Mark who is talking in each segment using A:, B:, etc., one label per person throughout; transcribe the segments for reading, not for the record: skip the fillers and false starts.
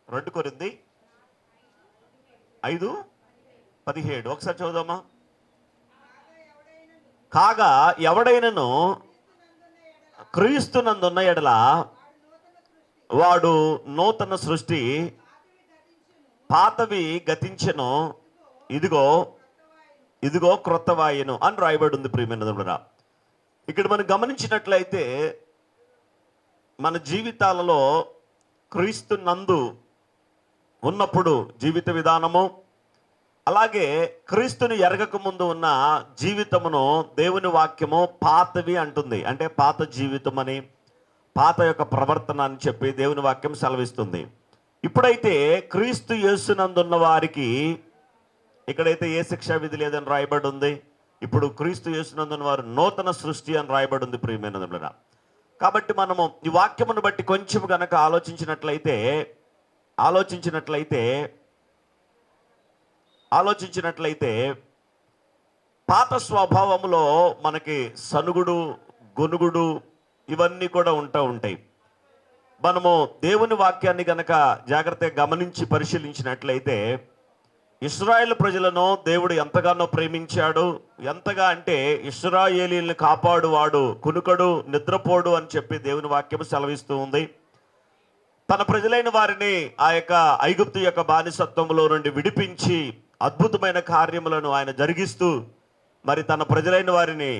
A: 2 కొరింథీ 5:17 ఒకసారి చదువుదామా. కాగా ఎవడైనను క్రీస్తునందున్న ఎడల వాడు నూతన సృష్టి, పాతవి గతించెను, ఇదిగో ఇదిగో క్రొత్తవాయెను అని రాయబడి ఉంది. ప్రియమైనదిరా, ఇక్కడ మనం గమనించినట్లయితే మన జీవితాలలో క్రీస్తు నందు ఉన్నప్పుడు జీవిత విధానము, అలాగే క్రీస్తుని ఎరగక ముందు ఉన్న జీవితమును దేవుని వాక్యము పాతవి అంటుంది. అంటే పాత జీవితం అని, పాత యొక్క ప్రవర్తన అని చెప్పి దేవుని వాక్యం సెలవిస్తుంది. ఇప్పుడైతే క్రీస్తు యేసునందున్న వారికి ఇక్కడైతే ఏ శిక్షా విధి లేదని రాయబడి ఉంది. ఇప్పుడు క్రీస్తు యేసునందున్న వారు నూతన సృష్టి అని రాయబడి ఉంది. ప్రియమైనదిరా, కాబట్టి మనము ఈ వాక్యమును బట్టి కొంచెం గనక ఆలోచించినట్లయితే పాత స్వభావంలో మనకి సనుగుడు, గొనుగుడు ఇవన్నీ కూడా ఉంటాయి. మనము దేవుని వాక్యాన్ని గనక జాగ్రత్తగా గమనించి పరిశీలించినట్లయితే ఇశ్రాయేలు ప్రజలను దేవుడు ఎంతగానో ప్రేమించాడు. ఎంతగా అంటే ఇశ్రాయేలీయుల్ని కాపాడువాడు కునుకడు నిద్రపోడు అని చెప్పి దేవుని వాక్యం సెలవిస్తూ ఉంది. తన ప్రజలైన వారిని ఆ యొక్క ఐగుప్తు యొక్క బానిసత్వంలో నుండి విడిపించి అద్భుతమైన కార్యములను ఆయన జరిగిస్తూ మరి తన ప్రజలైన వారిని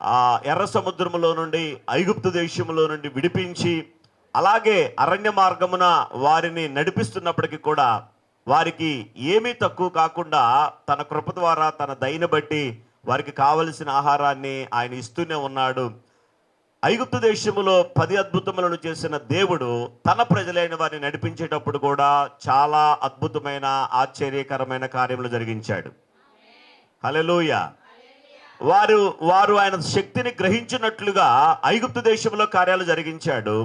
A: ఆ ఎర్ర సముద్రములో నుండి ఐగుప్తు దేశంలో నుండి విడిపించి అలాగే అరణ్య మార్గమున వారిని నడిపిస్తున్నప్పటికీ కూడా వారికి ఏమీ తక్కువ కాకుండా తన కృప ద్వారా తన దయని బట్టి వారికి కావలసిన ఆహారాన్ని ఆయన ఇస్తూనే ఉన్నాడు. ఐగుప్తు దేశములో 10 అద్భుతములను చేసిన దేవుడు తన ప్రజలైన వారిని నడిపించేటప్పుడు కూడా చాలా అద్భుతమైన ఆశ్చర్యకరమైన కార్యములు జరిగించాడు. హల్లెలూయా. వారు ఆయన శక్తిని గ్రహించినట్లుగా ఐగుప్తు దేశంలో కార్యాలు జరిగించాడు.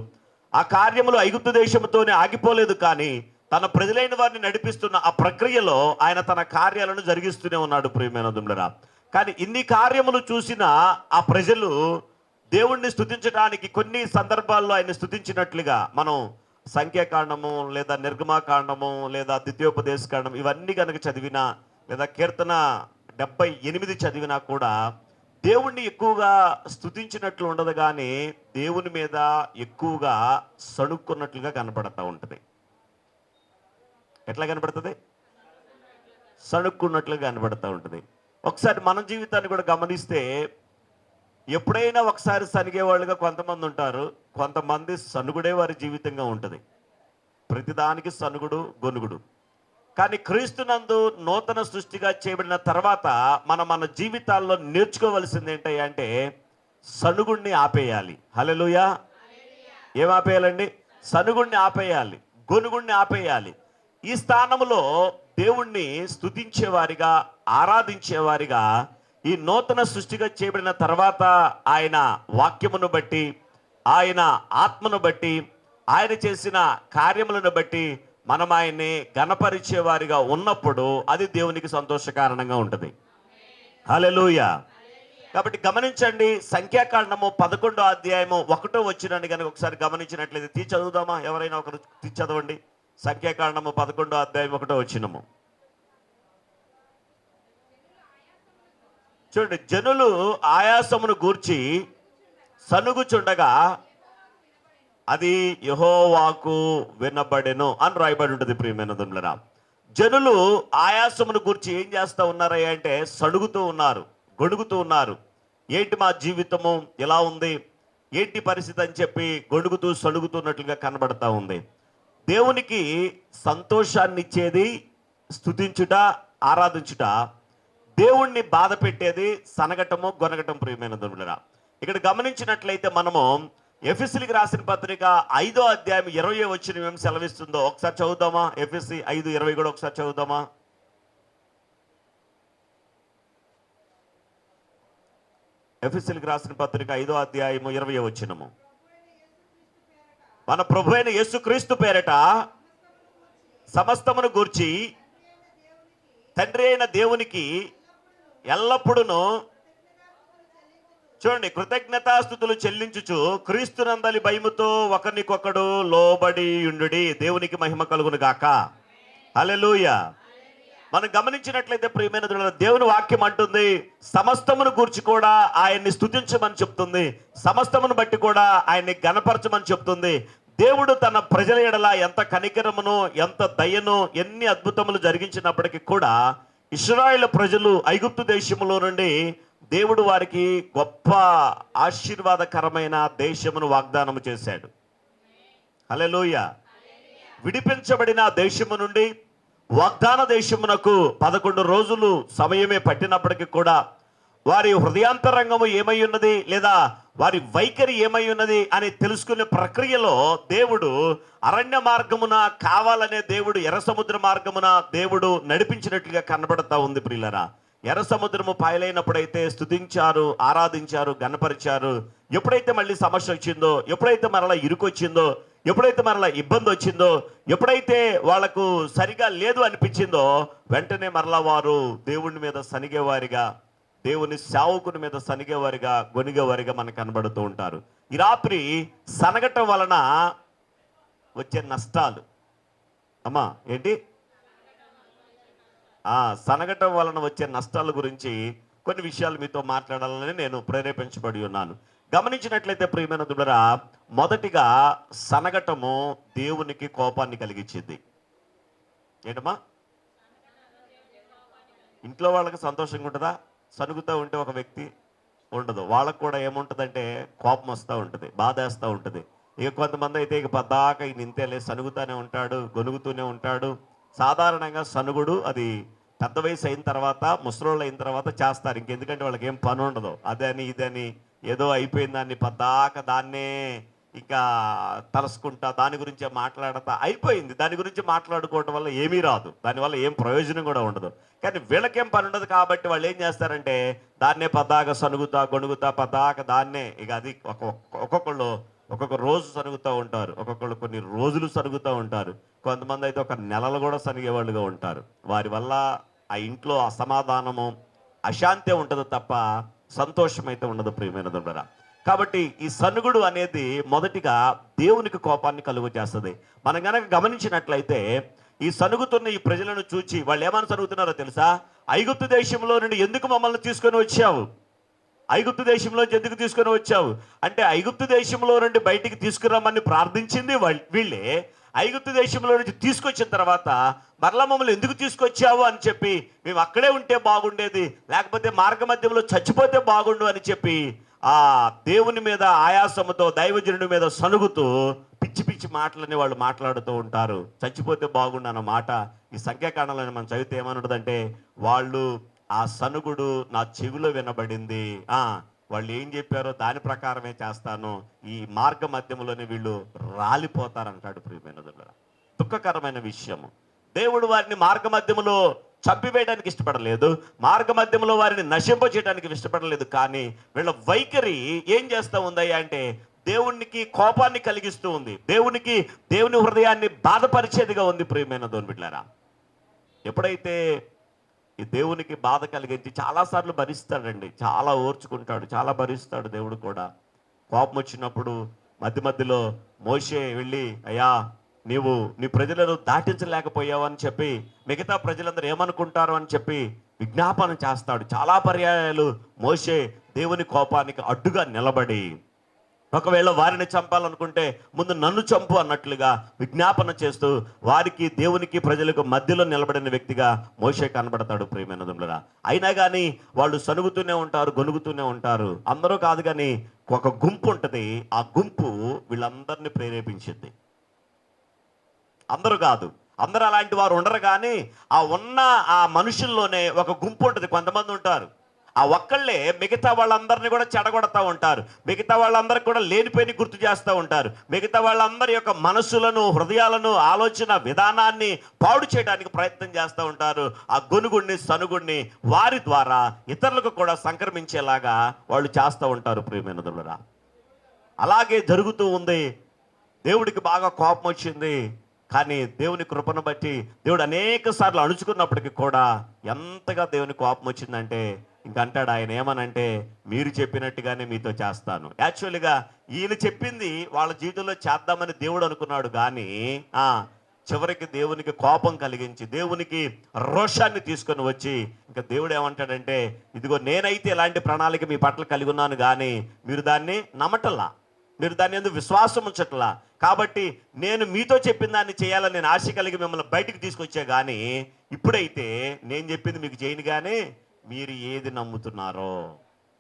A: ఆ కార్యములు ఐగుప్తు దేశంతోనే ఆగిపోలేదు, కానీ తన ప్రజలైన వారిని నడిపిస్తున్న ఆ ప్రక్రియలో ఆయన తన కార్యాలను జరిగిస్తూనే ఉన్నాడు. ప్రియమైనదులరా, కానీ ఇన్ని కార్యములు చూసిన ఆ ప్రజలు దేవుణ్ణి స్తుతించడానికి కొన్ని సందర్భాల్లో ఆయన స్తుతించినట్లుగా మనం సంఖ్యాకాండము లేదా నిర్గమాకాండము లేదా ద్వితీయోపదేశ కాండం ఇవన్నీ కనుక చదివినా లేదా కీర్తన 78 చదివినా కూడా దేవుణ్ణి ఎక్కువగా స్తుతించినట్లు ఉండదు, కానీ దేవుని మీద ఎక్కువగా సణుక్కున్నట్లుగా కనపడతా ఉంటుంది. ఎట్లా కనపడుతుంది? సణుక్కున్నట్లుగా కనపడుతూ ఉంటుంది. ఒకసారి మన జీవితాన్ని కూడా గమనిస్తే ఎప్పుడైనా ఒకసారి సనిగేవాళ్ళుగా కొంతమంది ఉంటారు, కొంతమంది సనుగుడే వారి జీవితంగా ఉంటుంది. ప్రతిదానికి సనుగుడు, గొనుగుడు. కానీ క్రీస్తునందు నూతన సృష్టిగా చేయబడిన తర్వాత మన జీవితాల్లో నేర్చుకోవలసింది ఏంటంటే సనుగుడిని ఆపేయాలి. హల్లెలూయా. ఏం ఆపేయాలండి? సనుగుడిని ఆపేయాలి, గొనుగుడిని ఆపేయాలి. ఈ స్థానంలో దేవుణ్ణి స్తుతించేవారిగా, ఆరాధించేవారిగా ఈ నూతన సృష్టిగా చేయబడిన తర్వాత ఆయన వాక్యమును బట్టి, ఆయన ఆత్మను బట్టి, ఆయన చేసిన కార్యములను బట్టి మనం ఆయన్ని గణపరిచేవారిగా ఉన్నప్పుడు అది దేవునికి సంతోషకారణంగా ఉంటుంది. హల్లెలూయా. కాబట్టి గమనించండి, సంఖ్యాకాండము 11వ అధ్యాయము 1వ వచనాన్ని కనుక ఒకసారి గమనించినట్లయితే తీసి చదువుదామా? ఎవరైనా ఒకరు తీసి చదవండి. సంఖ్యాకాండము 11వ అధ్యాయం 1వ వచనము. చూడండి, జనులు ఆయాసమును గూర్చి సనుగుచుండగా అది యెహోవాకు వినబడెను అని రాయబడి ఉంటుంది. ప్రియమైనదులరా, జనులు ఆయాసమును గూర్చి ఏం చేస్తూ ఉన్నారయ్యా అంటే సణుగుతూ ఉన్నారు, గొణుగుతూ ఉన్నారు. ఏంటి మా జీవితము ఎలా ఉంది, ఏంటి పరిస్థితి అని చెప్పి గొణుగుతూ సణుగుతున్నట్లుగా కనబడతా ఉంది. దేవునికి సంతోషాన్ని ఇచ్చేది స్తుతించుట, ఆరాధించుట. దేవుణ్ణి బాధ పెట్టేది సనగటము, గొనగటం. ప్రియమైనదులరా, ఇక్కడ గమనించినట్లయితే మనము ఎఫెసీయులకు రాసిన పత్రిక 5వ అధ్యాయం 20వ వచనం ఏం సెలవిస్తుందో ఒకసారి చదువుదామా? ఎఫెసీ 5:20 కూడా ఒకసారి చదువుదామా? ఎఫెసీయులకు రాసిన పత్రిక 5వ అధ్యాయము 20వ వచనము. మన ప్రభు అయిన యేసుక్రీస్తు పేరట సమస్తమును గూర్చి తండ్రి అయిన దేవునికి ఎల్లప్పుడూ చూడండి, కృతజ్ఞతాస్తుతులు చెల్లించుచు క్రీస్తునందలి భయముతో ఒకరికొకడు లోబడి ఉండుడి, దేవునికి మహిమ కలుగును గాక. హల్లెలూయా. మనం గమనించినట్లయితే ప్రియమైన దేవుని వాక్యం అంటుంది, సమస్తమును గూర్చి కూడా ఆయన్ని స్తుతించమని చెప్తుంది, సమస్తమును బట్టి కూడా ఆయన్ని గణపరచమని చెప్తుంది. దేవుడు తన ప్రజల ఎడల ఎంత కనికరమును, ఎంత దయను, ఎన్ని అద్భుతములు జరిగించినప్పటికీ కూడా ఇశ్రాయేలు ప్రజలు ఐగుప్తు దేశములో నుండి దేవుడు వారికి గొప్ప ఆశీర్వాదకరమైన దేశమును వాగ్దానము చేశాడు. హల్లెలూయా. విడిపించబడిన దేశము నుండి వాగ్దాన దేశమునకు 11 రోజులు సమయమే పట్టినప్పటికీ కూడా వారి హృదయాంతరంగము ఏమై ఉన్నది, లేదా వారి వైఖరి ఏమై ఉన్నది అని తెలుసుకునే ప్రక్రియలో దేవుడు అరణ్య మార్గమున కావాలనే దేవుడు ఎర్ర సముద్ర మార్గమున దేవుడు నడిపించినట్లుగా కనబడతా ఉంది ప్రియులరా. ఎర్ర సముద్రము పాయలైనప్పుడైతే స్తుతించారు, ఆరాధించారు, గణపరిచారు. ఎప్పుడైతే మళ్ళీ సమస్య వచ్చిందో, ఎప్పుడైతే మరలా ఇరుకొచ్చిందో, ఎప్పుడైతే మరలా ఇబ్బంది వచ్చిందో, ఎప్పుడైతే వాళ్లకు సరిగా లేదు అనిపించిందో, వెంటనే మరలా వారు దేవుని మీద సనిగేవారిగా, దేవుని సేవకుని మీద సనిగేవారిగా, గొనిగేవారిగా మనకు కనబడుతూ ఉంటారు. ఈ రాత్రి సనగటం వలన వచ్చే నష్టాలు, అమ్మా ఏంటి, సనగటం వలన వచ్చే నష్టాల గురించి కొన్ని విషయాలు మీతో మాట్లాడాలని నేను ప్రేరేపించబడి ఉన్నాను. గమనించినట్లయితే ప్రియమైన దుడరా, మొదటిగా సనగటము దేవునికి కోపాన్ని కలిగించింది. ఏంటమ్మా, ఇంట్లో వాళ్ళకి సంతోషంగా ఉంటుందా? సనుగుతూ ఉంటే ఒక వ్యక్తి ఉండదు, వాళ్ళకు కూడా ఏముంటుందంటే కోపం వస్తూ ఉంటుంది, బాధ వేస్తూ ఉంటుంది. ఇక కొంతమంది అయితే ఇక పద్దాక ఈయన ఇంతేలే, సనుగుతూనే ఉంటాడు, గొనుగుతూనే ఉంటాడు. సాధారణంగా సనుగుడు అది పెద్ద వయసు అయిన తర్వాత, ముసలోళ్ళు అయిన తర్వాత చేస్తారు. ఇంకెందుకంటే వాళ్ళకి ఏం పని ఉండదు, అదని ఇదని ఏదో అయిపోయిన దాన్ని పద్దాక దాన్నే ఇంకా తలసుకుంటా, దాని గురించే మాట్లాడతా అయిపోయింది. దాని గురించి మాట్లాడుకోవటం వల్ల ఏమీ రాదు, దానివల్ల ఏం ప్రయోజనం కూడా ఉండదు. కానీ వీళ్ళకేం పని ఉండదు కాబట్టి వాళ్ళు ఏం చేస్తారంటే దాన్నే పద్దాక సనుగుతా, గొణుగుతా, పద్దాక దాన్నే ఇక అది ఒక్కొక్కళ్ళు ఒక్కొక్క రోజు సనుగుతూ ఉంటారు, ఒక్కొక్కళ్ళు కొన్ని రోజులు సనుగుతూ ఉంటారు, కొంతమంది అయితే ఒక నెలలు కూడా సనిగేవాళ్ళుగా ఉంటారు. వారి వల్ల ఆ ఇంట్లో అసమాధానము, అశాంతి ఉంటుంది తప్ప సంతోషం అయితే ఉండదు ప్రియమైన దుండరా. కాబట్టి ఈ సనుగుడు అనేది మొదటిగా దేవునికి కోపాన్ని కలుగు చేస్తుంది. మనం కనుక గమనించినట్లయితే ఈ సనుగుతున్న ఈ ప్రజలను చూచి వాళ్ళు ఏమని సనుగుతున్నారో తెలుసా? ఐగుప్తు దేశంలో నుండి ఎందుకు మమ్మల్ని తీసుకొని వచ్చావు, ఐగుప్తు దేశంలోంచి ఎందుకు తీసుకొని వచ్చావు అంటే, ఐగుప్తు దేశంలో నుండి బయటికి తీసుకురమ్మని ప్రార్థించింది వీళ్ళే. ఐగుప్తు దేశంలో నుంచి తీసుకొచ్చిన తర్వాత మరలా మమ్మల్ని ఎందుకు తీసుకొచ్చావు అని చెప్పి, మేము అక్కడే ఉంటే బాగుండేది, లేకపోతే మార్గ మధ్యంలో చచ్చిపోతే బాగుండు అని చెప్పి ఆ దేవుని మీద ఆయాసముతో, దైవజనుడి మీద సనుగుతూ పిచ్చి పిచ్చి మాటలని వాళ్ళు మాట్లాడుతూ ఉంటారు. చచ్చిపోతే బాగుండు అన్న మాట ఈ సంఖ్యాకాండంలో మనం చదివితే ఏమనుంటుందంటే, వాళ్ళు ఆ సనుగుడు నా చెవిలో వినబడింది, వాళ్ళు ఏం చెప్పారో దాని ప్రకారమే చేస్తాను, ఈ మార్గ మధ్యంలోనే వీళ్ళు రాలిపోతారంటాడు. ప్రియమైన దుఃఖకరమైన విషయము. దేవుడు వారిని మార్గ మధ్యములో చంపివేయడానికి ఇష్టపడలేదు, మార్గ మధ్యంలో వారిని నశింపచేయడానికి ఇష్టపడలేదు. కానీ వీళ్ళ వైఖరి ఏం చేస్తూ ఉందయ్యా అంటే దేవునికి కోపాన్ని కలిగిస్తూ ఉంది, దేవుని హృదయాన్ని బాధపరిచేదిగా ఉంది. ప్రియమైన దేవుని బిడ్డలారా, ఎప్పుడైతే ఈ దేవునికి బాధ కలిగించి చాలాసార్లు భరిస్తాడండి, చాలా ఓర్చుకుంటాడు, చాలా భరిస్తాడు. దేవుడు కూడా కోపం వచ్చినప్పుడు మధ్య మధ్యలో మోషే వెళ్ళి, అయ్యా నీవు నీ ప్రజలను దాటించలేకపోయావు అని చెప్పి, మిగతా ప్రజలందరూ ఏమనుకుంటారు అని చెప్పి విజ్ఞాపన చేస్తాడు. చాలా పర్యాయాలు మోషే దేవుని కోపానికి అడ్డుగా నిలబడి, ఒకవేళ వారిని చంపాలనుకుంటే ముందు నన్ను చంపు అన్నట్లుగా విజ్ఞాపన చేస్తూ వారికి, దేవునికి, ప్రజలకు మధ్యలో నిలబడిన వ్యక్తిగా మోషే కనబడతాడు. ప్రియమైన దుండరా, అయినా కానీ వాళ్ళు సనుగుతూనే ఉంటారు, గొనుగుతూనే ఉంటారు. అందరూ కాదు కానీ ఒక గుంపు ఉంటుంది, ఆ గుంపు వీళ్ళందరినీ ప్రేరేపించింది. అందరూ కాదు, అందరూ అలాంటి వారు ఉండరు, కానీ ఆ మనుషుల్లోనే ఒక గుంపు ఉంటుంది. కొంతమంది ఉంటారు, ఆ ఒక్కళ్ళే మిగతా వాళ్ళందరినీ కూడా చెడగొడతా ఉంటారు, మిగతా వాళ్ళందరికీ కూడా లేనిపోయి గుర్తు చేస్తూ ఉంటారు, మిగతా వాళ్ళందరి యొక్క మనసులను, హృదయాలను, ఆలోచన విధానాన్ని పాడు చేయడానికి ప్రయత్నం చేస్తూ ఉంటారు. ఆ గొనుగుడిని, సనుగుడిని వారి ద్వారా ఇతరులకు కూడా సంక్రమించేలాగా వాళ్ళు చేస్తూ ఉంటారు. ప్రియమైన దుర్లరా, అలాగే జరుగుతూ ఉంది. దేవుడికి బాగా కోపం వచ్చింది, కానీ దేవుని కృపను బట్టి దేవుడు అనేక సార్లు అణుచుకున్నప్పటికీ కూడా ఎంతగా దేవుని కోపం వచ్చిందంటే, ఇంకంటాడు ఆయన ఏమనంటే, మీరు చెప్పినట్టుగానే మీతో చేస్తాను. యాక్చువల్గా ఈయన చెప్పింది వాళ్ళ జీవితంలో చేద్దామని దేవుడు అనుకున్నాడు కానీ చివరికి దేవునికి కోపం కలిగించి, దేవునికి రోషాన్ని తీసుకొని వచ్చి, ఇంకా దేవుడు ఏమంటాడంటే, ఇదిగో నేనైతే ఇలాంటి ప్రణాళిక మీ పట్ల కలిగి ఉన్నాను కానీ మీరు దాన్ని నమ్మటల్లా, మీరు దాన్ని ఎందుకు విశ్వాసం ఉంచట్లా. కాబట్టి నేను మీతో చెప్పిన దాన్ని చేయాలని నేను ఆశ కలిగి మిమ్మల్ని బయటికి తీసుకొచ్చా కానీ ఇప్పుడైతే నేను చెప్పింది మీకు చేయను కానీ మీరు ఏది నమ్ముతున్నారో.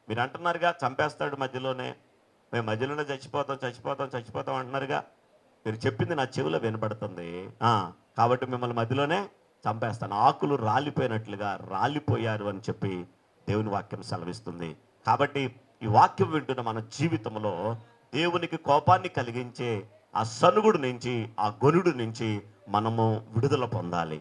A: మీరు అంటున్నారుగా చంపేస్తాడు మధ్యలోనే, మేము మధ్యలోనే చచ్చిపోతాం అంటున్నారుగా. మీరు చెప్పింది నా చెవిలో వినపడుతుంది, కాబట్టి మిమ్మల్ని మధ్యలోనే చంపేస్తాను. ఆకులు రాలిపోయినట్లుగా రాలిపోయారు అని చెప్పి దేవుని వాక్యం సెలవిస్తుంది. కాబట్టి ఈ వాక్యం వింటున్న మన జీవితంలో దేవునికి కోపాన్ని కలిగించే ఆ సనుగుడు నుంచి, ఆ గొనుడు నుంచి మనము విడుదల పొందాలి.